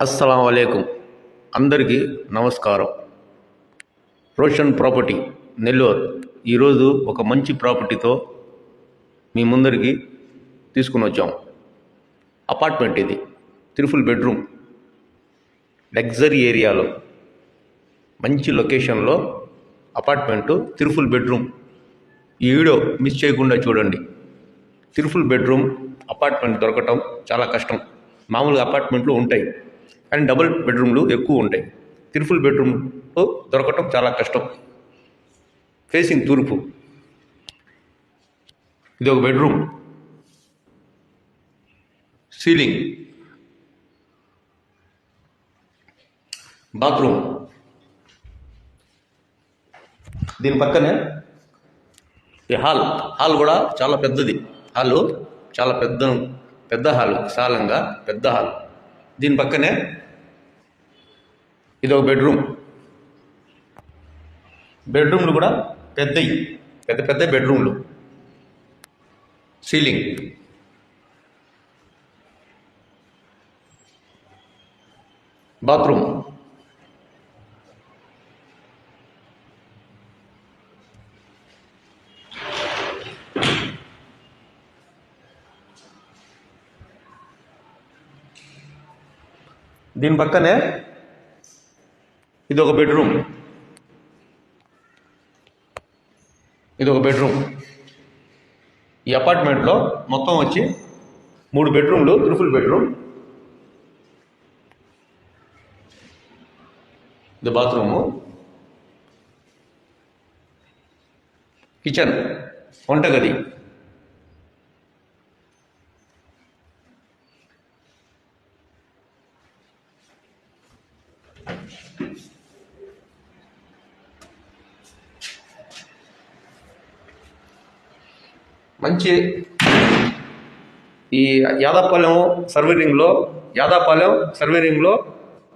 అస్సలం వాలేకుం. అందరికీ నమస్కారం. రోషన్ ప్రాపర్టీ నెల్లూరు ఈరోజు ఒక మంచి ప్రాపర్టీతో మీ ముందరికి తీసుకుని వచ్చాం. అపార్ట్మెంట్ ఇది, త్రిఫుల్ బెడ్రూమ్, లగ్జరీ ఏరియాలో, మంచి లొకేషన్లో అపార్ట్మెంటు, త్రిఫుల్ బెడ్రూమ్. ఈ వీడియో మిస్ చేయకుండా చూడండి. త్రిఫుల్ బెడ్రూమ్ అపార్ట్మెంట్ దొరకటం చాలా కష్టం. మామూలుగా అపార్ట్మెంట్లు ఉంటాయి కానీ డబుల్ బెడ్రూమ్లు ఎక్కువ ఉంటాయి. త్రిఫుల్ బెడ్రూమ్ దొరకటం చాలా కష్టం. ఫేసింగ్ తూర్పు. ఇది ఒక బెడ్రూమ్, సీలింగ్, బాత్రూమ్. దీని పక్కనే ఈ హాల్ కూడా చాలా పెద్దది. హాలు చాలా పెద్ద హాలు, విశాలంగా పెద్ద హాల్. దీని పక్కనే ఇది ఒక బెడ్రూమ్లు కూడా పెద్ద బెడ్రూమ్లు. సీలింగ్, బాత్రూమ్, దీని పక్కనే ఇది ఒక బెడ్రూమ్. ఈ అపార్ట్మెంట్లో మొత్తం వచ్చి 3 బెడ్రూమ్లు, త్రిఫుల్ బెడ్రూమ్. ఇది బాత్రూము, కిచెన్, వంటగది. మంచి ఈ యాదాపాలెం సర్వేరింగ్లో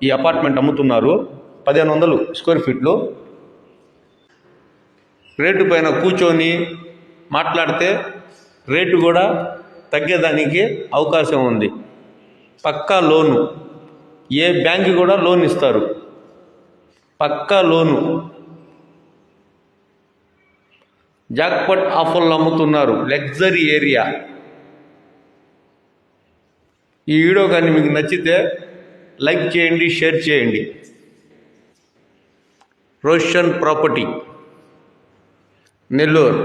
ఈ అపార్ట్మెంట్ అమ్ముతున్నారు. 1500 స్క్వేర్ ఫీట్లు. రేటు పైన కూర్చొని మాట్లాడితే రేటు కూడా తగ్గేదానికి అవకాశం ఉంది. పక్కా లోను, ఏ బ్యాంకు కూడా లోన్ ఇస్తారు. పక్కా లోను. జాక్పాట్ ఆఫర్లు అమ్ముతున్నారు. Luxury area. ఈ వీడియో కానీ మీకు నచ్చితే లైక్ చేయండి, షేర్ చేయండి. రోషన్ ప్రాపర్టీ నెల్లూరు.